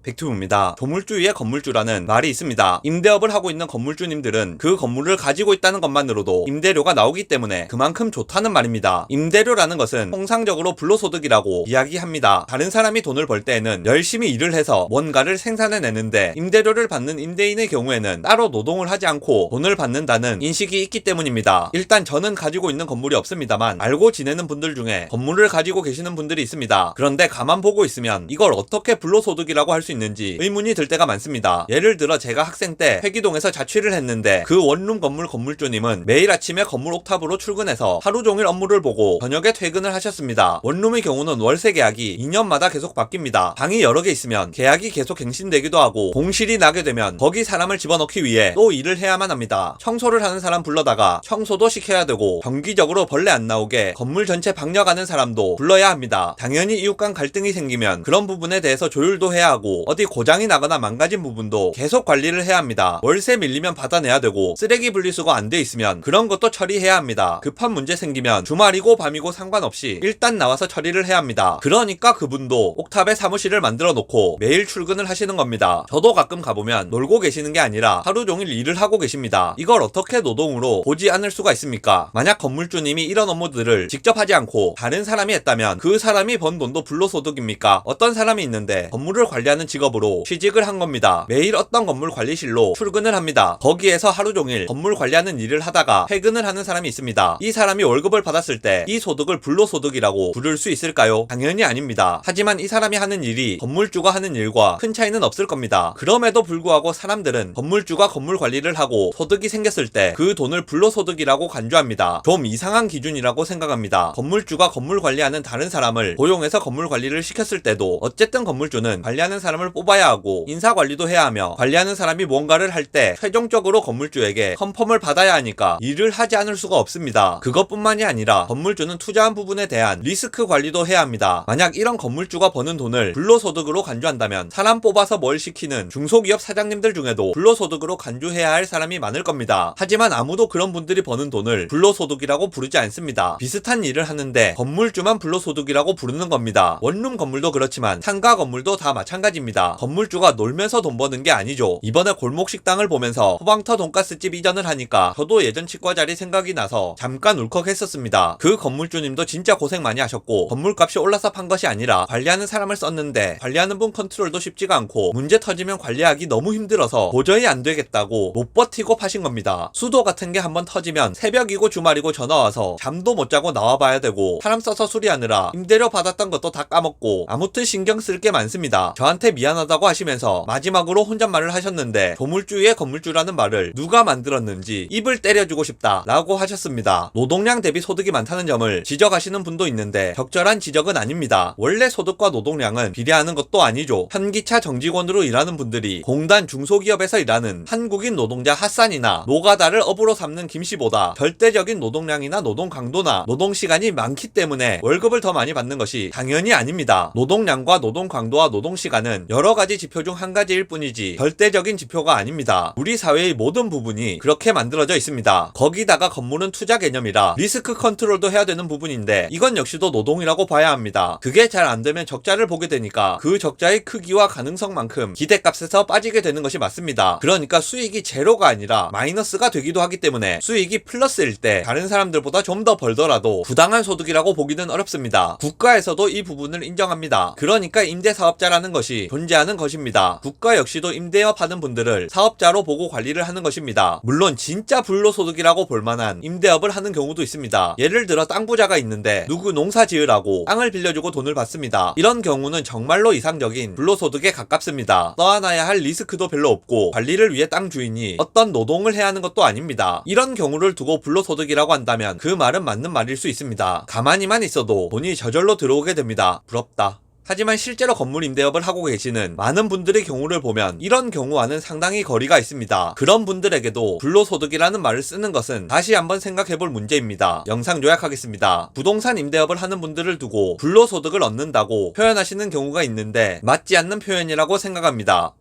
백투부입니다. 조물주 위에 건물주라는 말이 있습니다. 임대업을 하고 있는 건물주님들은 그 건물을 가지고 있다는 것만으로도 임대료가 나오기 때문에 그만큼 좋다는 말입니다. 임대료라는 것은 통상적으로 불로소득이라고 이야기합니다. 다른 사람이 돈을 벌 때에는 열심히 일을 해서 뭔가를 생산해내는데 임대료를 받는 임대인의 경우에는 따로 노동을 하지 않고 돈을 받는다는 인식이 있기 때문입니다. 일단 저는 가지고 있는 건물이 없습니다만 알고 지내는 분들 중에 건물을 가지고 계시는 분들이 있습니다. 그런데 가만 보고 있으면 이걸 어떻게 불로소득이라고 할 수 있는지 의문이 들 때가 많습니다. 예를 들어 제가 학생 때 회기동에서 자취를 했는데 그 원룸 건물 건물주님은 매일 아침에 건물 옥탑으로 출근해서 하루 종일 업무를 보고 저녁에 퇴근을 하셨습니다. 원룸의 경우는 월세 계약이 2년마다 계속 바뀝니다. 방이 여러 개 있으면 계약이 계속 갱신되기도 하고 공실이 나게 되면 거기 사람을 집어넣기 위해 또 일을 해야만 합니다. 청소를 하는 사람 불러다가 청소도 시켜야 되고 정기적으로 벌레 안 나오게 건물 전체 방역하는 사람도 불러야 합니다. 당연히 이웃 간 갈등이 생기면 그런 부분에 대해서 조율도 해야 하고 어디 고장이 나거나 망가진 부분도 계속 관리를 해야 합니다. 월세 밀리면 받아내야 되고 쓰레기 분리수거 안 돼 있으면 그런 것도 처리해야 합니다. 급한 문제 생기면 주말이고 밤이고 상관없이 일단 나와서 처리를 해야 합니다. 그러니까 그분도 옥탑에 사무실을 만들어 놓고 매일 출근을 하시는 겁니다. 저도 가끔 가보면 놀고 계시는 게 아니라 하루 종일 일을 하고 계십니다. 이걸 어떻게 노동으로 보지 않을 수가 있습니까? 만약 건물주님이 이런 업무들을 직접 하지 않고 다른 사람이 했다면 그 사람이 번 돈도 불로소득입니까? 어떤 사람이 있는데 건물을 관리하는 직업으로 취직을 한 겁니다. 매일 어떤 건물 관리실로 출근을 합니다. 거기에서 하루 종일 건물 관리하는 일을 하다가 퇴근을 하는 사람이 있습니다. 이 사람이 월급을 받았을 때 이 소득을 불로소득이라고 부를 수 있을까요? 당연히 아닙니다. 하지만 이 사람이 하는 일이 건물주가 하는 일과 큰 차이는 없을 겁니다. 그럼에도 불구하고 사람들은 건물주가 건물 관리를 하고 소득이 생겼을 때 그 돈을 불로소득이라고 간주합니다. 좀 이상한 기준이라고 생각합니다. 건물주가 건물 관리하는 다른 사람을 고용해서 건물 관리를 시켰을 때도 어쨌든 건물주는 관리하는 사람을 뽑아야 하고 인사관리도 해야 하며 관리하는 사람이 뭔가를 할 때 최종적으로 건물주에게 컨펌을 받아야 하니까 일을 하지 않을 수가 없습니다. 그것뿐만이 아니라 건물주는 투자한 부분에 대한 리스크 관리도 해야 합니다. 만약 이런 건물주가 버는 돈을 불로소득으로 간주한다면 사람 뽑아서 뭘 시키는 중소기업 사장님들 중에도 불로소득으로 간주해야 할 사람이 많을 겁니다. 하지만 아무도 그런 분들이 버는 돈을 불로소득이라고 부르지 않습니다. 비슷한 일을 하는데 건물주만 불로소득이라고 부르는 겁니다. 원룸 건물도 그렇지만 상가 건물도 다 마찬가지입니다. 건물주가 놀면서 돈 버는 게 아니죠. 이번에 골목식당을 보면서 호방터 돈가스집 이전을 하니까 저도 예전 치과 자리 생각이 나서 잠깐 울컥했었습니다. 그 건물주님도 진짜 고생 많이 하셨고 건물값이 올라서 판 것이 아니라 관리하는 사람을 썼는데 관리하는 분 컨트롤도 쉽지가 않고 문제 터지면 관리하기 너무 힘들어서 도저히 안 되겠다고 못 버티고 파신 겁니다. 수도 같은 게 한번 터지면 새벽이고 주말이고 전화와서 잠도 못 자고 나와봐야 되고 사람 써서 수리하느라 임대료 받았던 것도 다 까먹고 아무튼 신경 쓸 게 많습니다. 저한테 미안하다고 하시면서 마지막으로 혼잣말을 하셨는데 조물주의 건물주라는 말을 누가 만들었는지 입을 때려주고 싶다 라고 하셨습니다. 노동량 대비 소득이 많다는 점을 지적하시는 분도 있는데 적절한 지적은 아닙니다. 원래 소득과 노동량은 비례하는 것도 아니죠. 현기차 정직원으로 일하는 분들이 공단 중소기업에서 일하는 한국인 노동자 핫산이나 노가다를 업으로 삼는 김씨보다 절대적인 노동량이나 노동 강도나 노동 시간이 많기 때문에 월급을 더 많이 받는 것이 당연히 아닙니다. 노동량과 노동 강도와 노동 시간은 여러 가지 지표 중 한 가지일 뿐이지 절대적인 지표가 아닙니다. 우리 사회의 모든 부분이 그렇게 만들어져 있습니다. 거기다가 건물은 투자 개념이라 리스크 컨트롤도 해야 되는 부분인데 이건 역시도 노동이라고 봐야 합니다. 그게 잘 안 되면 적자를 보게 되니까 그 적자의 크기와 가능성만큼 기대값에서 빠지게 되는 것이 맞습니다. 그러니까 수익이 제로가 아니라 마이너스가 되기도 하기 때문에 수익이 플러스일 때 다른 사람들보다 좀 더 벌더라도 부당한 소득이라고 보기는 어렵습니다. 국가에서도 이 부분을 인정합니다. 그러니까 임대사업자라는 것이 존재하는 것입니다. 국가 역시도 임대업 하는 분들을 사업자로 보고 관리를 하는 것입니다. 물론 진짜 불로소득이라고 볼만한 임대업을 하는 경우도 있습니다. 예를 들어 땅 부자가 있는데 누구 농사 지으라고 땅을 빌려주고 돈을 받습니다. 이런 경우는 정말로 이상적인 불로소득에 가깝습니다. 떠안아야 할 리스크도 별로 없고 관리를 위해 땅 주인이 어떤 노동을 해야 하는 것도 아닙니다. 이런 경우를 두고 불로소득이라고 한다면 그 말은 맞는 말일 수 있습니다. 가만히만 있어도 돈이 저절로 들어오게 됩니다. 부럽다. 하지만 실제로 건물 임대업을 하고 계시는 많은 분들의 경우를 보면 이런 경우와는 상당히 거리가 있습니다. 그런 분들에게도 불로소득이라는 말을 쓰는 것은 다시 한번 생각해볼 문제입니다. 영상 요약하겠습니다. 부동산 임대업을 하는 분들을 두고 불로소득을 얻는다고 표현하시는 경우가 있는데 맞지 않는 표현이라고 생각합니다.